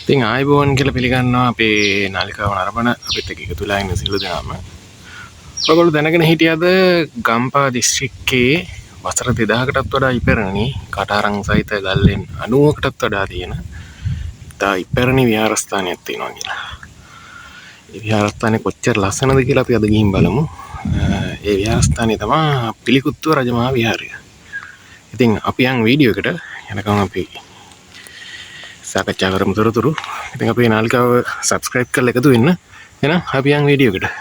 ඉතින් ආයිබෝන් කියලා පිළිගන්නවා අපේ නාලිකාව නරඹන අපිත් එක්ක එකතු වෙලා ඉන්න සියලු දෙනාම. ඔයගොල්ලෝ දැනගෙන හිටියද ගම්පහ දිස්ත්‍රික්කයේ වසර 2000කටත් වඩා ඉපැරණි කටාරම් සහිත ගල්ලෙන් 90කටත් වඩා තියෙන ඉතා ඉපැරණි විහාරස්ථානයක් තියෙනවා කියලා. ඒ විහාරස්ථානේ කොච්චර ලස්සනද කියලා අපි අද ගිහින් බලමු. ඒ විහාරස්ථානේ තමයි පිළිකුත්තුව රජමහා විහාරය. ඉතින් අපි යන් වීඩියෝ එකට යනකම් අපි සාකච්ඡා කරමු තොරතුරු. ඉතින් අපේ නාලිකාව සබ්ස්ක්‍රයිබ් කරලා එකතු වෙන්න. එහෙනම් අපි යන් වීඩියෝ එකට.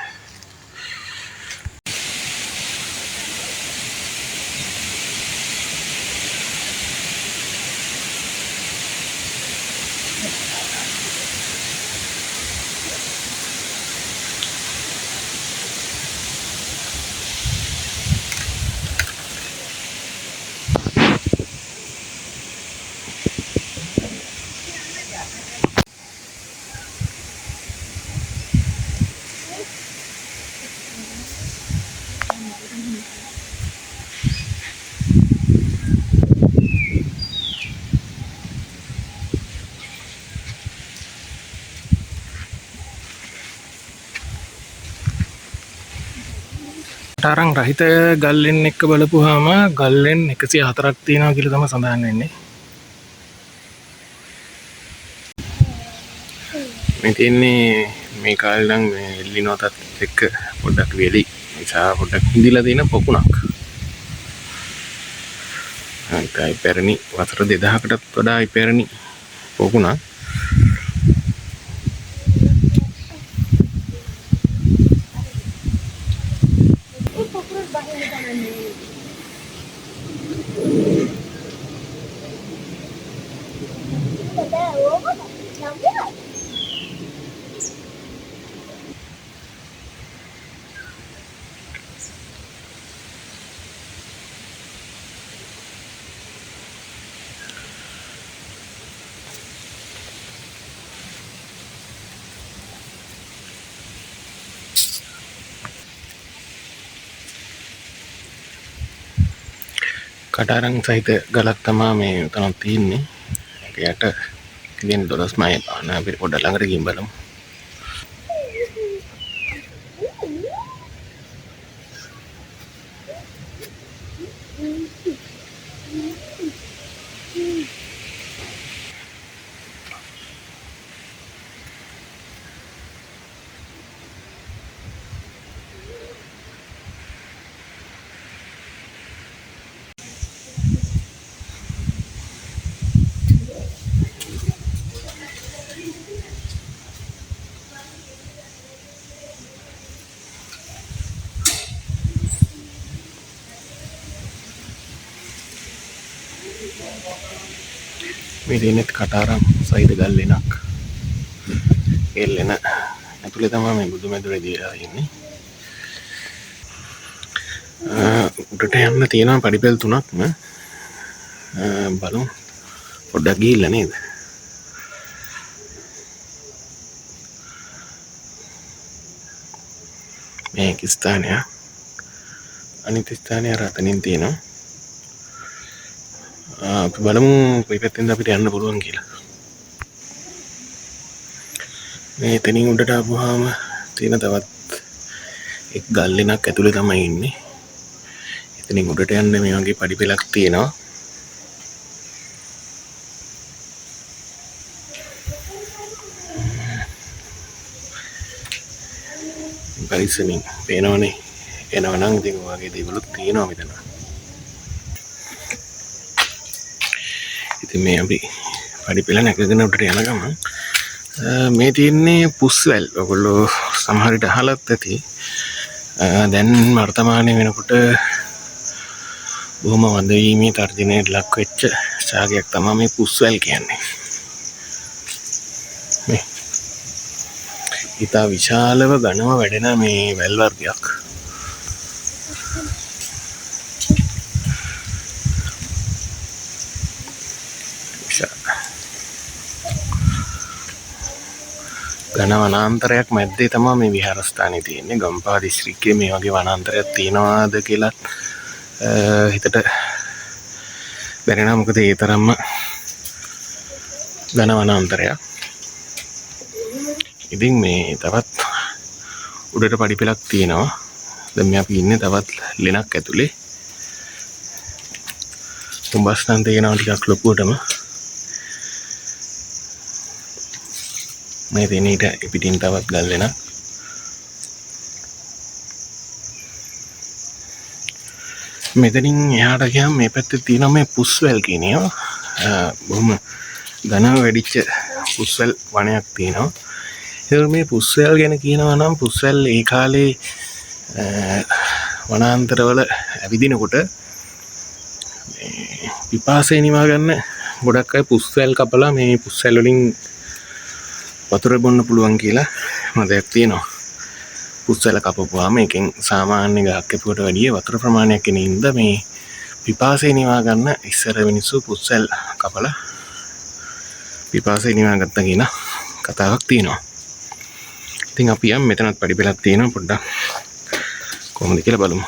කටාරම් රහිත ගල්ලෙන් එක්ක බලපුවාම ගල්ලෙන් 104ක් තියෙනවා කියලා තමයි සඳහන් වෙන්නේ. මේ තියෙන්නේ මේ කාලේ නම් මේ එල්ලිනෝතත් එක්ක පොඩ්ඩක් වෙලි නිසා පොඩ්ඩක් හිඳිලා තියෙන පොකුණක්. ඒකයි පැරණි වසර 2000කටත් වඩා ඉපැරණි පොකුණක්. කටාරම් සහිත ගලක් තමයි මේ උතන තියෙන්නේ. ඒකට ඉතින් 12 මයි පාන අපි පොඩ්ඩක් ළඟට ගිහින් බලමු. මේ තියෙන්නේ කටාරම් සහිත ගල්ලෙනක්. එල්ලෙන ඇතුලේ තමයි මේ බුදු මැදුරේ දිලා ඉන්නේ. උඩට යන්න තියෙනවා පඩිපෙළ 3ක්ම. බලමු පොඩ්ඩක් ගිහිල්ලා නේද? මේ ස්ථානය අනිත් ස්ථානය අර අතනින් තියෙනවා. අපි බලමු කොයි පැත්තෙන්ද අපිට යන්න පුළුවන් කියලා. මේ එතනින් උඩට ආපුවාම තියෙන තවත් එක් ගල්ලෙනක් ඇතුලේ තමයි ඉන්නේ. එතනින් උඩට යන්න මේ වගේ පඩිපෙළක් තියෙනවා. පරිස්සමින් පේනවනේ. එනවනම් ඉතින් ඔයගේ දේවලුත් තියෙනවා මෙතන. ඉතින් මේ අපි පඩිපෙළ නැගගෙන උඩට යන ගමන් මේ තියෙන්නේ පුස්වැල්. ඔයගොල්ලෝ සමහර විට අහලත් ඇති. දැන් වර්තමානයේ වෙනකොට බොහොම වඳ වීමේ තර්ජනයට ලක් වෙච්ච ශාකයක් තමයි මේ පුස්වැල් කියන්නේ. මේ ඉතා විශාලව ඝනව වැඩෙන මේ වැල් වර්ගයක්. ඝන වනාන්තරයක් මැද්දේ තමයි මේ විහාරස්ථානේ තියෙන්නේ. ගම්පහ දිස්ත්‍රික්කයේ මේ වගේ වනාන්තරයක් තියෙනවාද කියලා හිතට දැනෙනවා. මොකද ඒ තරම්ම ඝන වනාන්තරයක්. ඉතින් මේ තවත් උඩට පඩි පෙළක් තියෙනවා. දැන් මේ අපි ඉන්නේ තවත් ලෙනක් ඇතුලේ. තුඹස් නම් තියෙනවා ටිකක් ලොකුවටම. මේ තියෙන ඊට පිටින් තවත් ගල් ලෙනක්. මෙතනින් එහාට ගියාම මේ පැත්තේ තියෙනවා මේ පුස්වැල් කියන ඒවා. බොහොම ඝනව වැඩිච්ච පුස්වැල් වනයක් තියෙනවා. ඒක මේ පුස්වැල් ගැන කියනවා නම් පුස්වැල් ඒ කාලේ වනාන්තරවල ඇවිදිනකොට පිපාසය නිවා ගන්න ගොඩක් අය පුස්වැල් කපලා මේ පුස්වැල් වලින් වතුර බොන්න පුළුවන් කියලා මතයක් තියෙනවා. පුස්වැල කපපුවාම එකෙන් සාමාන්‍ය ගහක් කැපුවට වැඩිය වතුර ප්‍රමාණයක් එන ඉඳ මේ පිපාසය නිවා ගන්න ඉස්සර මිනිස්සු පුස්වැල් කපලා පිපාසය නිවා ගත්තා කියන කතාවක් තියෙනවා. ඉතින් අපි යම් මෙතනත් පඩි පෙළක් තියෙනවා පොඩ්ඩක් කොහොමද කියලා බලමු.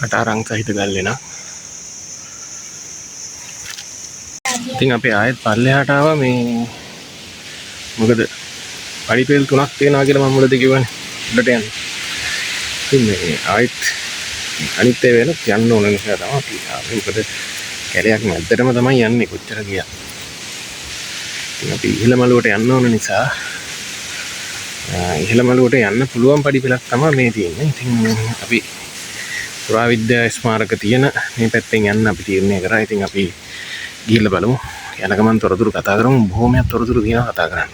කටාරං සහිත ගල් වෙනවා. ඉතින් අපි ආයෙත් පල්ලෙහාට ආවා මේ මොකද පඩි පෙළ 3ක් තියෙනවා කියලා මම මුලදී කිව්වනේ උඩට යන්න. ඉතින් මේ ආයෙත් අනිත් ඒ වෙලත් යන්න ඕන නිසා තමයි අපි ආවේ. මොකද කැලයක් මැද්දටම තමයි යන්නේ කොච්චර ගියා. ඉතින් අපි ඉහළ මළුවට යන්න ඕන නිසා ඉහළ මළුවට යන්න පුළුවන් පඩි පෙළක් තමයි මේ තියෙන්නේ. ඉතින් අපි පුරාවිද්‍යා ස්මාරක තියෙන මේ පැත්තෙන් යන්න අපි තීරණය කරා. ඉතින් අපි ගිහිල්ලා බලමු. යන ගමන් තොරතුරු කතා කරමු. බොහොමයක් තොරතුරු තියෙනවා කතා කරන්න.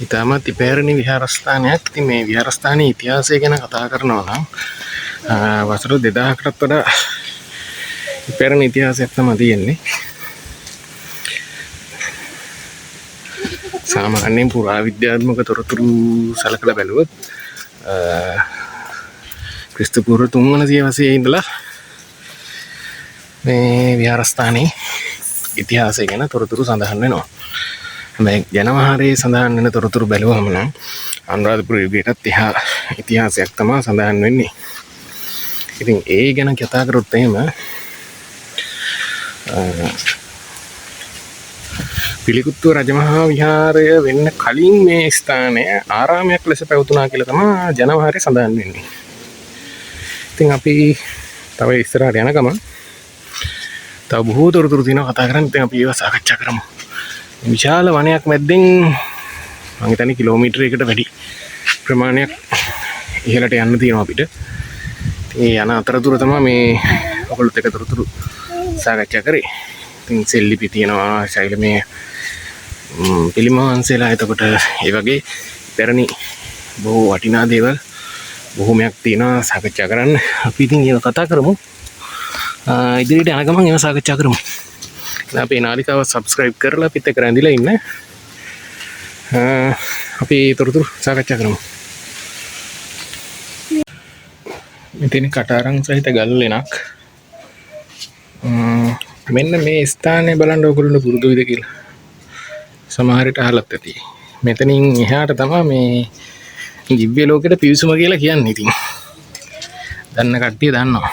ඉතාමත් ඉපැරණි විහාරස්ථානයක්. ඉතින් මේ විහාරස්ථානයේ ඉතිහාසය ගැන කතා කරනවා නම් වසර 2000කටත් වඩා ඉපැරණි ඉතිහාසයක් තමයි තියෙන්නේ. සාමාන්‍යයෙන් පුරාවිද්‍යාත්මක තොරතුරු සලකලා බැලුවොත් ක්‍රිස්තු පූර්ව 3 වන සියවසේ ඉඳලා මේ විහාරස්ථානයේ ඉතිහාසය ගැන තොරතුරු සඳහන් වෙනවා. හැබැයි ජනවහරේ සඳහන් වෙන තොරතුරු බැලුවම නම් අනුරාධපුර යුගයටත් එහා ඉතිහාසයක් තමයි සඳහන් වෙන්නේ. ඉතින් ඒ ගැන කතා කරොත් එහෙම පිළිකුත්තුව රජමහා විහාරය වෙන්න කලින් මේ ස්ථානය ආරාමයක් ලෙස පැවතුනා කියලා තමයි ජනවහරේ සඳහන් වෙන්නේ. ඉතින් අපි තව ඉස්සරහට යන ගමන් තව බොහෝ තොරතුරු තියෙනවා කතා කරන්න. ඉතින් අපි ඒවා සාකච්ඡා කරමු. විශාල වනයක් මැද්දෙන් මම හිතන්නේ කිලෝමීටරයකට වැඩි ප්‍රමාණයක් ඉහළට යන්න තියෙනවා අපිට. ඒ යන අතරතුර තමයි මේ ඔයගොල්ලොත් එක තොරතුරු සාකච්ඡා කරේ. ඉතින් සෙල්ලිපි තියෙනවා, ශෛලමය පිළිම වංශයලා, එතකොට ඒ වගේ පැරණි බොහෝ වටිනා දේවල් බොහොමයක් තියෙනවා සාකච්ඡා කරන්න. අපි ඉතින් ඒක කතා කරමු. ඉදිරියට යන ගමන් ඒවා සාකච්ඡා කරමු. අපේ නාලිකාව සබ්ස්ක්‍රයිබ් කරලා පිට කර ඇඳිලා ඉන්න. අපි තොරතුරු සාකච්ඡා කරමු. මෙතන කටාරං සහිත ගල් ලෙනක්. මෙන්න මේ ස්ථානය බලන්න ඔයගොල්ලෝ පුරුදුයිද කියලා සමහරට අහලත් ඇති. මෙතනින් එහාට තමයි මේ දිව්‍ය ලෝකෙට පිවිසුම කියලා කියන්නේ. ඉතින් දන්න කට්ටිය දන්නවා.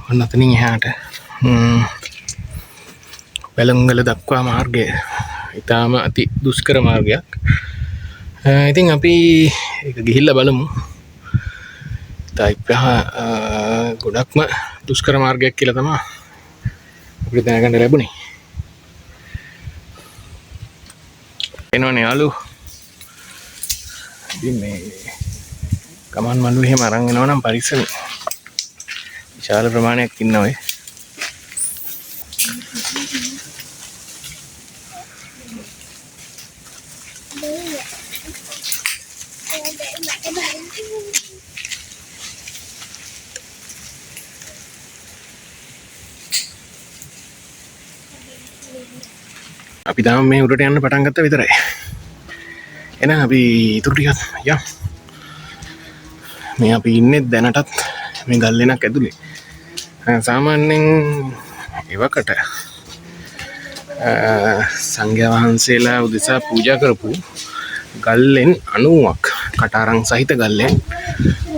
ඔන්න අතනින් එහාට වැලංගල දක්වා මාර්ගය ඉතාම අති දුෂ්කර මාර්ගයක්. ඉතින් අපි ඒක ගිහිල්ලා බලමු. ගොඩක්ම දුෂ්කර මාර්ගයක් කියලා තමයි අපිට දැනගන්න ලැබුණේ. එනවනේ යාළුවෝ. ඉතින් මේ ගමන් මළුව එහෙම අරන් එනවා නම් පරිස්සමෙන්. විශාල ප්‍රමාණයක් ඉන්නවා ඒ. අපි තාම මේ උඩට යන්න පටන් ගත්තා විතරයි. එහෙනම් අපි ඉතුරු ටිකක් යමු. මේ අපි ඉන්නේ දැනටත් මේ ගල්ලෙනක් ඇතුලේ. සාමාන්‍යයෙන් එවකට සංඝයා වහන්සේලා උදෙසා පූජා කරපු ගල්ලෙන් 90ක් කටාරම් සහිත ගල්ලෙන්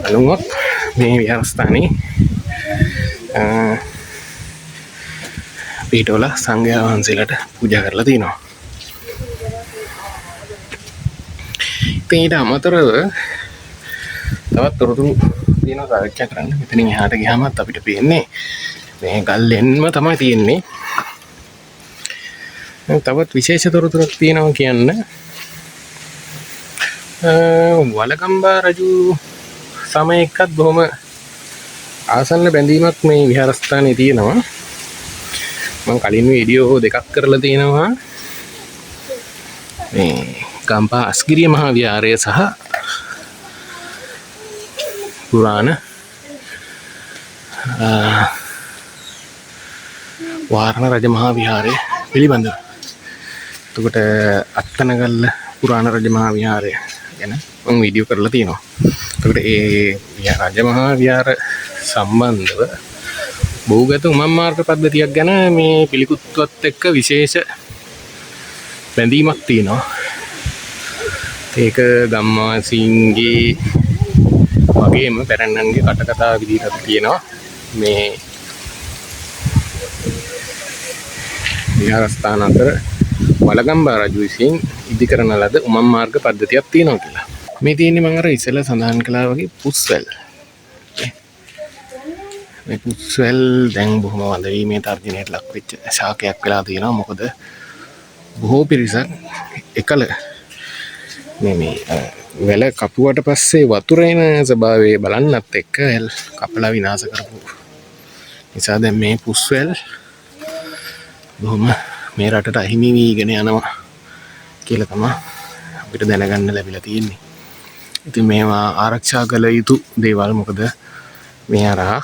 90ක් මේ විහාරස්ථානයේ පිටවල සංඝයා වහන්සේලාට පූජා කරලා තිනවා. ඉතින් ඊට අමතරව තවත් තොරතුරු තියෙනවා සාකච්ඡා කරන්න. මෙතනින් එහාට ගියාමත් අපිට පේන්නේ මේ ගල්ලෙන්ම තමයි තියෙන්නේ. තවත් විශේෂ තොරතුරක් තියෙනවා කියන්න. වලගම්බා රජු සමයකත් බොහොම ආසන්න බැඳීමක් මේ විහාරස්ථානයේ තියෙනවා. මම කලින් වීඩියෝ දෙකක් කරලා තියෙනවා. මේ ගම්පා අස්ගිරිය මහා විහාරය සහ පුරාණ වාරණ රජ මහා විහාරය පිළිබඳව. එතකොට අත්තනගල්ල පුරාණ රජ මහා විහාරය ගැන මම වීඩියෝ කරලා තියෙනවා. එතකොට ඒ රජ මහා විහාර සම්බන්ධව බහුගත උමම් මාර්ග පද්ධතියක් ගැන මේ පිළිකුත්වත් එක්ක විශේෂ බැඳීමක් තියෙනවා. ඒක ගම්වාසීන්ගේ වගේම පැරණන්ගේ කටකතා විදිහට තියෙනවා. මේ විහාරස්ථාන අතර වලගම්බා රජු විසින් ඉදි කරන ලද උමම් මාර්ග පද්ධතියක් තියෙනවා කියලා. මේ තියෙන්නේ මම අර ඉස්සෙල්ලා සඳහන් කළා වගේ පුස්වැල්. මේ පුස්වැල් දැන් බොහොම වඳ වීමේ තර්ජනයට ලක් වෙච්ච ශාකයක් වෙලා තියෙනවා. මොකද බොහෝ පිරිසක් එකල මේ වැල කපුවට පස්සේ වතුර එන ස්වභාවය බලන්නත් එක්ක කපලා විනාශ කරපු නිසා දැන් මේ පුස්වැල් බොහොම මේ රටට අහිමි වීගෙන යනවා කියලා තමයි අපිට දැනගන්න ලැබිලා තියෙන්නේ. ඉතින් මේවා ආරක්ෂා කළ යුතු දේවල්. මොකද මේ අරහා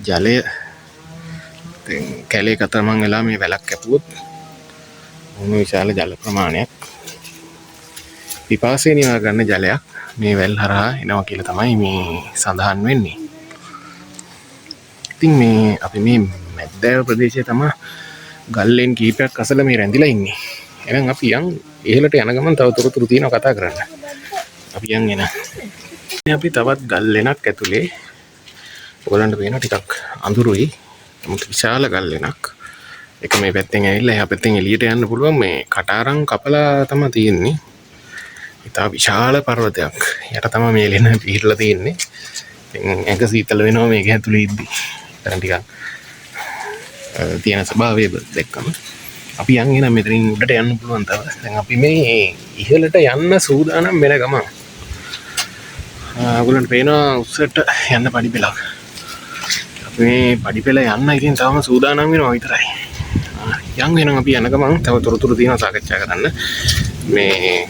ජලය කැලේ කතරමං වෙලා මේ වැලක් කැපුවොත් මොන විශාල ජල ප්‍රමාණයක් පිපාසය නිවා ගන්න ජලයක් මේ වැල් හරහා එනවා කියලා තමයි මේ සඳහන් වෙන්නේ. ඉතින් මේ අපි මේ මැද්දෑව ප්‍රදේශයේ තමයි ගල්ලෙන් කීපයක් අසල මේ රැඳිලා ඉන්නේ. එහෙනම් අපි යන් ඉහළට යන ගමන් තව තොරතුරු තියෙනවා කතා කරන්න. අපි යන් එන. අපි තවත් ගල්ලෙනක් ඇතුලේ ඔයගලන්ට පේනවා ටිකක් අඳුරුයි. නමුත් විශාල ගල්ලෙනක්. ඒක මේ පැත්තෙන් ඇවිල්ලා එහා පැත්තෙන් එළියට යන්න පුළුවන්. මේ කටාරම් කපලා තමයි තියෙන්නේ. ඉතා විශාල පර්වතයක් යට තමයි මේ ලෙන පිහිටලා තියෙන්නේ. ඉතින් ඒක සීතල වෙනවා මේක ඇතුලේ ඉද්දි. දැන් ටිකක් තියෙන ස්වභාවය දැක්කම අපි යන් එන මෙතනින් උඩට යන්න පුළුවන් තව. දැන් අපි මේ ඉහළට යන්න සූදානම් වෙන ගමන් ඔයගොල්ලන්ට පේනවා උස්සට යන්න පඩිපෙළක්. අපි මේ පඩිපෙළ යන්න ඉතින් තවම සූදානම් වෙනවා විතරයි. යන් වෙනම් අපි යන ගමන් තව තොරතුරු තියෙනවා සාකච්ඡා කරන්න. මේ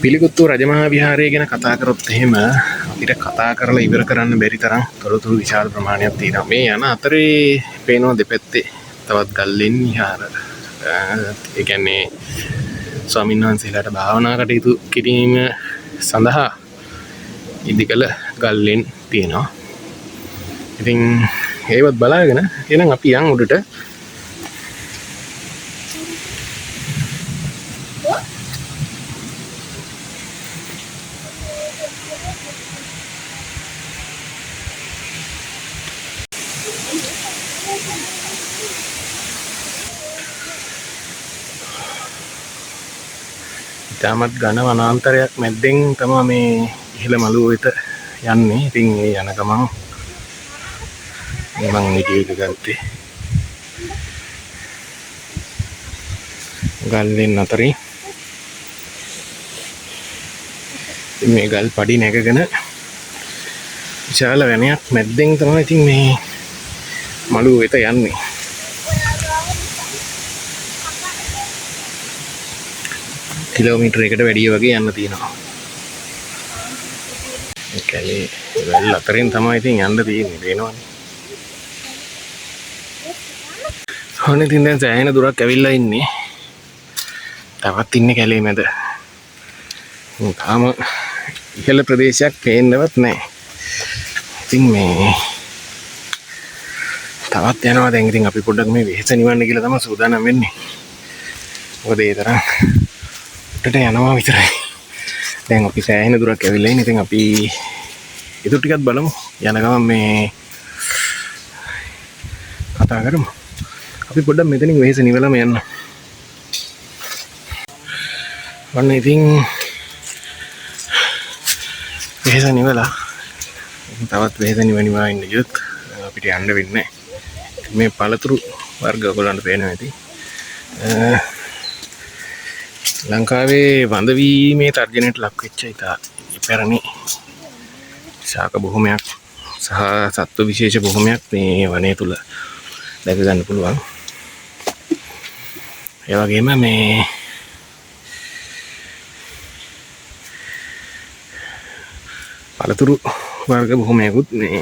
පිළිකුත්තු රජමහා විහාරය ගැන කතා කරොත් එහෙම අපිට කතා කරලා ඉවර කරන්න බැරි තරම් තොරතුරු විශාල ප්‍රමාණයක් තියෙනවා. මේ යන අතරේ පේනවා දෙපැත්තේ තවත් ගල්ලෙන් විහාර. ඒ කියන්නේ ස්වාමීන් වහන්සේලාට භාවනා කටයුතු කිරීම සඳහා ඉදිකල ගල්ලෙන් තියෙනවා. ඉතින් ඒවත් බලාගෙන එහෙනම් අපි යන් උඩට. ඉතාමත් ඝන වනාන්තරයක් මැද්දෙන් තමයි මේ ඉහළ මළුව වෙත යන්නේ. ඉතින් ඒ යන ගමන් මම වීඩියෝ එක ගත්තේ ගල්ලෙන් අතරින්. මේ ගල් පඩි නැගගෙන විශාල වනයක් මැද්දෙන් තමයි ඉතින් මේ මළුව වෙත යන්නේ. කිලෝමීටරයකට වැඩිය වගේ යන්න තියෙනවා. කැලේ වැල් අතරින් තමයි ඉතින් යන්න තියෙන්නේ පේනවනේ. ඔන්න ඉතින් දැන් සෑහෙන දුරක් ඇවිල්ලා ඉන්නේ. තවත් ඉන්නේ කැලේ මැද. තාම ඉහළ ප්‍රදේශයක් පේන්නවත් නැහැ. ඉතින් මේ තවත් යනවා දැන්. ඉතින් අපි පොඩ්ඩක් මේ වෙහෙස නිවන්න කියලා තමයි සූදානම් වෙන්නේ. මොකද ඒ තරම් උඩට යනවා විතරයි. දැන් අපි සෑහෙන දුරක් ඇවිල්ලා ඉන්නේ. ඉතින් අපි ඉතුරු ටිකත් බලමු. යන ගමන් මේ කතා කරමු. අපි පොඩ්ඩක් මෙතනින් වෙහෙස නිවලම යන්න. ඔන්න ඉතින් වෙහෙස නිවලා තවත් වෙහෙස නිවනිවා ඉන්න ගියොත් අපිට යන්න වෙන්නේ මේ පළතුරු වර්ග ඔයගොල්ලන්ට පේනවා ඇති. ලංකාවේ වඳ වීමේ තර්ජනයට ලක් වෙච්ච ඉතා ඉපැරණි ශාක බොහොමයක් සහ සත්ව විශේෂ බොහොමයක් මේ වනය තුල දැක ගන්න පුළුවන්. ඒ වගේම මේ පළතුරු වර්ග බොහොමයකුත් මේ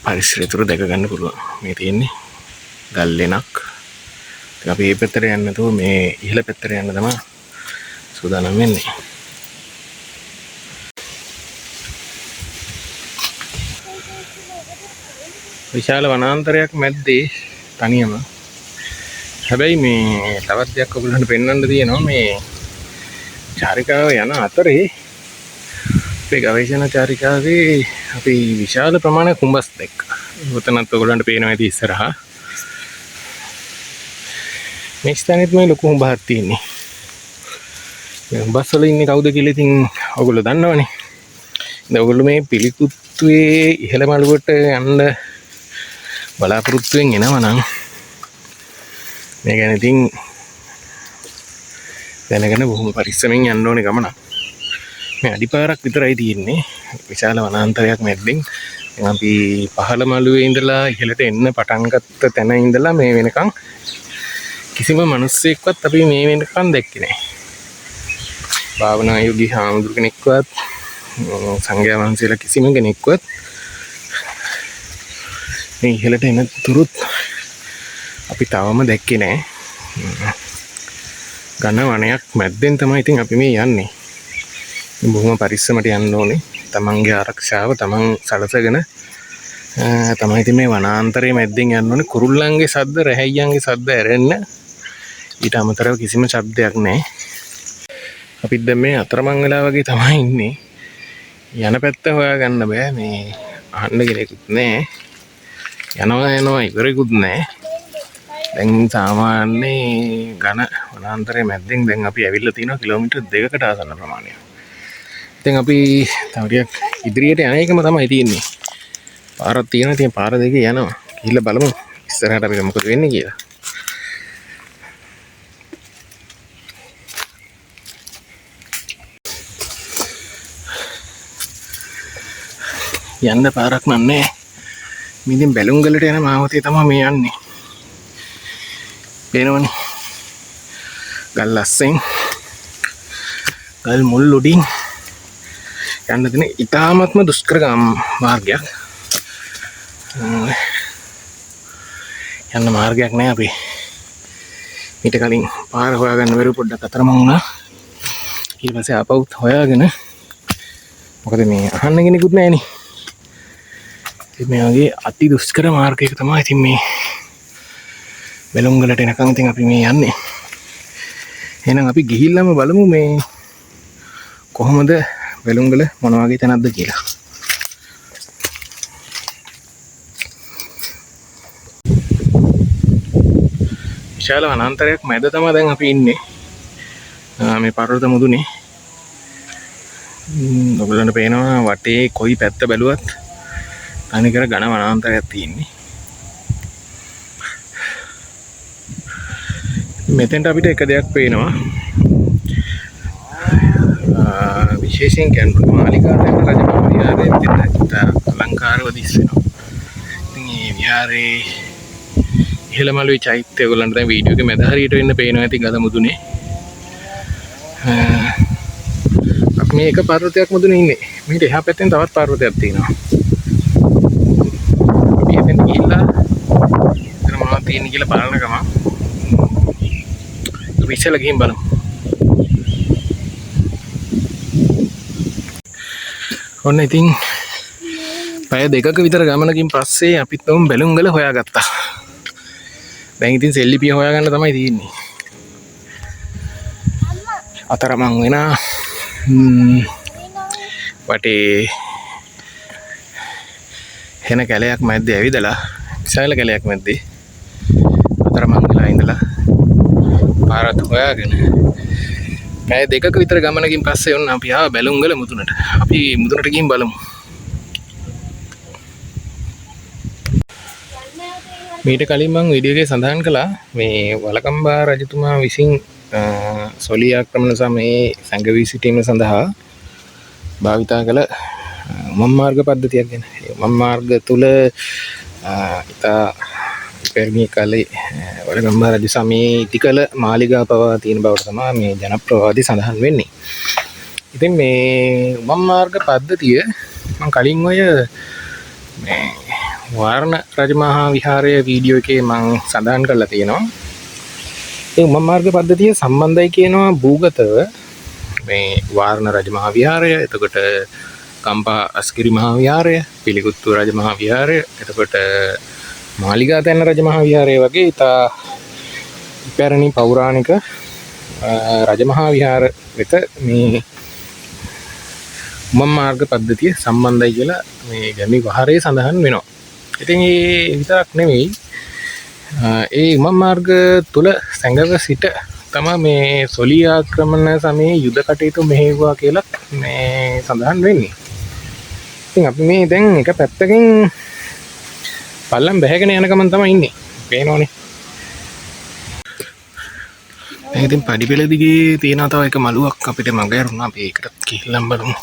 පරිසරය තුර දැක ගන්න පුළුවන්. මේ තියෙන්නේ ගල් ලෙනක්. අපි මේ පැත්තට යන්න නැතුව මේ ඉහළ පැත්තට යන්න තමයි සූදානම් වෙන්නේ. විශාල වනාන්තරයක් මැද්දේ තනියම. හැබැයි මේ තවත් දෙයක් ඔයගොල්ලන්ට පෙන්වන්න තියෙනවා. මේ චාරිකාව යන අතරේ අපේ ගවේෂණ චාරිකාවේ අපි විශාල ප්‍රමාණයක් හුඹස් දැක්කා. ඔතනත් ඔයගොල්ලන්ට පේනවා ඇති ඉස්සරහා. මේ ස්ථානෙත් මේ ලොකු හුඹක් තියෙන්නේ. මේ හුඹස් වල ඉන්නේ කවුද කියලා ඉතින් ඔයගොල්ලෝ දන්නවනේ. දැන් ඔයගොල්ලෝ මේ පිළිකුත්තුවේ ඉහළ මළුවට යන්න බලාපොරොත්තුෙන් එනවා නම් මේ ගැන ඉතින් දැනගෙන බොහොම පරිස්සමෙන් යන්න ඕනේ ගමන. මේ අඩිපාරක් විතරයි තියෙන්නේ. විශාල වනාන්තරයක් මැද්දෙන්. දැන් අපි පහළ මළුවේ ඉඳලා ඉහළට එන්න පටන් ගත්ත තැන ඉඳලා මේ වෙනකන් කිසිම මිනිස්සෙක්වත් අපි මේ වෙනකන් දැක්කේ නැහැ. භාවනා යෝගී හාමුදුරු කෙනෙක්වත් සංඝයා වහන්සේලා කිසිම කෙනෙක්වත් මේ ඉහළට එන තුරුත් අපි තවම දැක්කේ නැහැ. ඝන වනයක් මැද්දෙන් තමයි ඉතින් අපි මේ යන්නේ. බොහොම පරිස්සමට යන්න ඕනේ. තමන්ගේ ආරක්ෂාව තමන් සලසගෙන තමයි ඉතින් මේ වනාන්තරයේ මැද්දෙන් යන්න ඕනේ. කුරුල්ලන්ගේ සද්ද, රැහැයියන්ගේ සද්ද ඇරෙන්න ඊට අමතරව කිසිම ශබ්දයක් නැහැ. අපිත් දැන් මේ අතරමං වෙලා වගේ තමයි ඉන්නේ. යන පැත්ත හොයාගන්න බෑ. මේ අහන්න කෙනෙකුත් නැහැ. යනවා ඉවරෙකුත් නැහැ. දැන් සාමාන්‍ය ඝන වනාන්තරයේ මැද්දෙන් දැන් අපි ඇවිල්ලා තියෙනවා කිලෝමීටර් 2කට ආසන්න ප්‍රමාණයක්. ඉතින් අපි තව ටිකක් ඉදිරියට යන එකම තමයි තියෙන්නේ. පාරක් තියෙනවා. ඉතින් පාර දෙකේ යනවා. ගිහිල්ලා බලමු ඉස්සරහට අපිට මොකද වෙන්නේ කියලා. යන්න පාරක් නෑ. මිදින් බැලුම්ගලට යන මාවතේ තමයි මේ යන්නේ. පේනවනේ. ගල් අස්සෙන් ගල් මුල් උඩින් යන්න තියෙන ඉතාමත්ම දුෂ්කර මාර්ගයක්. යන්න මාර්ගයක් නෑ. අපි ඊට කලින් පාර හොයාගන්න බැරුව පොඩ්ඩක් අතරමං වුණා. ඊට පස්සේ ආපහුත් හොයාගෙන මොකද මේ අහන්න කෙනෙකුත් නෑනේ. මේ වගේ අති දුෂ්කර මාර්ගයක තමයි ඉතින් මේ බැලුම්ගලට එනකන් ඉතින් අපි මේ යන්නේ. එහෙනම් අපි ගිහිල්ලාම බලමු මේ කොහොමද බැලුම්ගල මොන වගේ තැනක්ද කියලා. විශාල වනාන්තරයක් මැද තමයි දැන් අපි ඉන්නේ. මේ පර්වත මුදුනේ. ඔයගොල්ලන්ට පේනවා වටේ කොයි පැත්ත බැලුවත් අනිකර ඝන වනාන්තරයක් තියෙන්නේ. මෙතෙන්ට අපිට එක දෙයක් පේනවා. විශේෂයෙන් කියන්නේ මාලිකාතෙන් රජමහා විහාරයේ තියෙන අලංකාරව දිස් වෙනවා. ඉතින් මේ විහාරේ ඉහළ මළුවේ චෛත්‍ය ඔයගොල්ලන්ට දැන් වීඩියෝ එකේ මැද හරියට වෙන්න පේනවා ඇති ගල මුදුනේ. මේ එක පර්වතයක් මුදුනේ ඉන්නේ. මේක එහා පැත්තෙන් තවත් පර්වතයක් තියෙනවා. අපි එතෙන් ගිහිල්ලා එතන මොනවද තියෙන්නේ කියලා බලන ගමන් අපි ඉස්සෙල්ලා ගිහින් බලමු. ඔන්න ඉතින් පැය දෙකක විතර ගමනකින් පස්සේ අපිත් උන් බැලුම්ගල හොයාගත්තා. දැන් ඉතින් සෙල්ලිපිය හොයාගන්න තමයි තියෙන්නේ. අතරමං වෙන වටේ හෙන කැලයක් මැද්දේ ඇවිදලා විශාල කැලයක් මැද්දේ අතරමං වෙලා ඉඳලා පාරත් හොයාගෙන පැය දෙකක විතර ගමනකින් පස්සේ ඔන්න අපි ආවා බැලුම්ගල මුදුනට. අපි මුදුනට ගිහින් බලමු. මීට කලින් මම වීඩියෝ එකේ සඳහන් කළා මේ වලකම්බා රජතුමා විසින් සොලී ආක්‍රමණ සමයේ සංගවී සිටීම සඳහා භාවිතා කළ උමම් මාර්ග පද්ධතියක් ගැන. උමම් මාර්ග තුල ඉතා පැරණි කාලේ වලකම්බා රජ සමයේ ඉදි කළ මාලිගා පවා තියෙන බවට තමයි මේ ජනප්‍රවාදී සඳහන් වෙන්නේ. ඉතින් මේ උමම් මාර්ග පද්ධතිය මම කලින් ඔය මේ වාරණ රජමහා විහාරය වීඩියෝ එකේ මම සඳහන් කරලා තියෙනවා. ඒ උමම් මාර්ග පද්ධතිය සම්බන්ධයි කියනවා භූගතව මේ වාරණ රජමහා විහාරය, එතකොට කම්පා අස්ගිරි මහා විහාරය, පිළිකුත්තු රජමහා විහාරය, එතකොට මාලිගාතැන්න රජමහා විහාරය වගේ ඉතා පැරණි පෞරාණික රජමහා විහාර වෙත මේ උමම් මාර්ග පද්ධතිය සම්බන්ධයි කියලා මේ ගැමි විහාරයේ සඳහන් වෙනවා. ඉතින් ඒ විතරක් නෙවෙයි ඒ උමම් මාර්ග තුල සැඟව සිට තමයි මේ සොලී ආක්‍රමණ සමයේ යුද කටයුතු මෙහෙයුවා කියලා මේ සඳහන් වෙන්නේ. ඉතින් අපි මේ දැන් එක පැත්තකින් පල්ලම් බැහැගෙන යන ගමන් තමයි ඉන්නේ. පේනවනේ. දැන් ඉතින් පඩිපෙළ දිගේ තියෙන තව එක මළුවක් අපිට මග ඇරුණා. අපි ඒකට ගිහිල්ලා බලමු.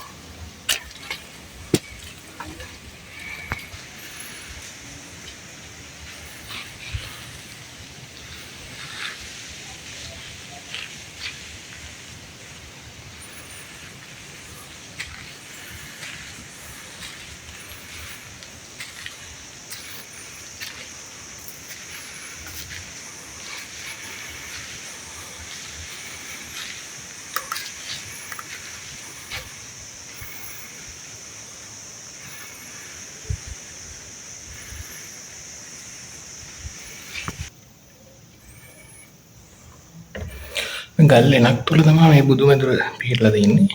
ගල් එනක් තුල තමයි මේ බුදු මැදුර පිහිටලා තියෙන්නේ.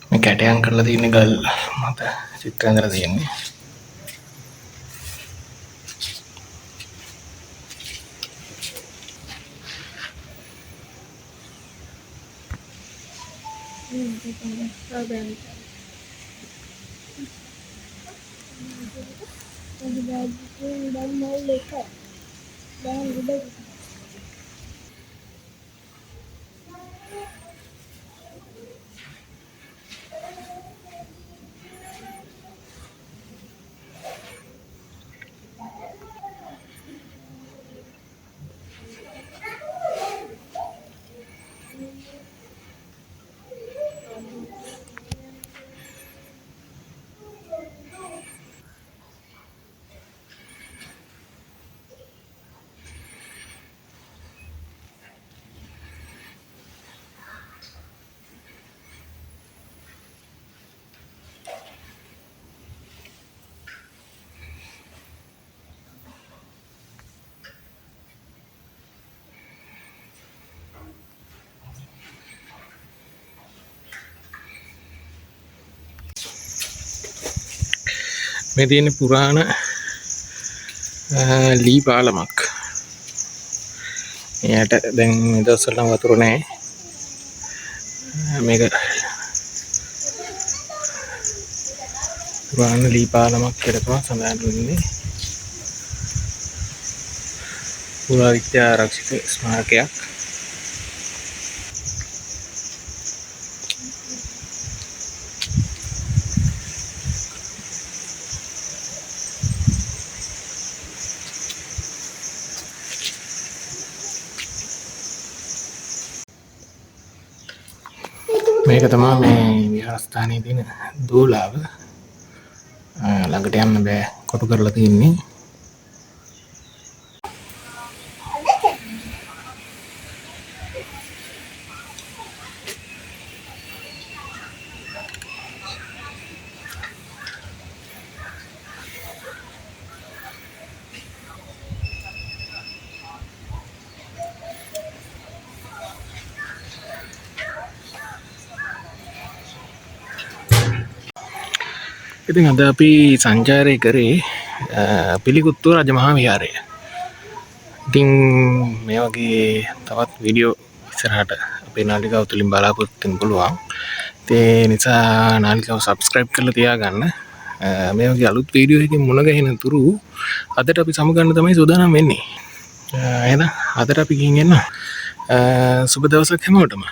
මේ කැටයන් කරලා තියෙන්නේ ගල් මත චිත්‍ර ඇඳලා තියෙන්නේ. මේ තියෙන පුරාණ ලී පාලමක්. එයාට දැන් මේ දවස්වල වතුර නැහැ. මේක පුරාණ ලී පාලමක් කියලා තමයි සඳහන් වෙන්නේ. පුරාවිද්‍යා ආරක්ෂිත ස්මාරකයක්. මේක තමා මේ විහාරස්ථානයේ තියෙන දෝලාව. ළඟට යන්න බෑ කොටු කරලා තියෙන්නේ. ඉතින් අද අපි සංචාරය කරේ පිළිකුත්තුව රජමහා විහාරය. ඉතින් මේ වගේ තවත් වීඩියෝ ඉස්සරහට අපේ නාලිකාව තුලින් බලාපොරොත්තු වෙන්න පුළුවන්. ඒ නිසා නාලිකාව සබ්ස්ක්‍රයිබ් කරලා තියාගන්න. මේ වගේ අලුත් වීඩියෝ එකකින් මුණ ගැහෙන තුරු අදට අපි සමගන්න තමයි සූදානම් වෙන්නේ. එහෙනම් අදට අපි ගිහින් එන්න. සුබ දවසක් හැමෝටම.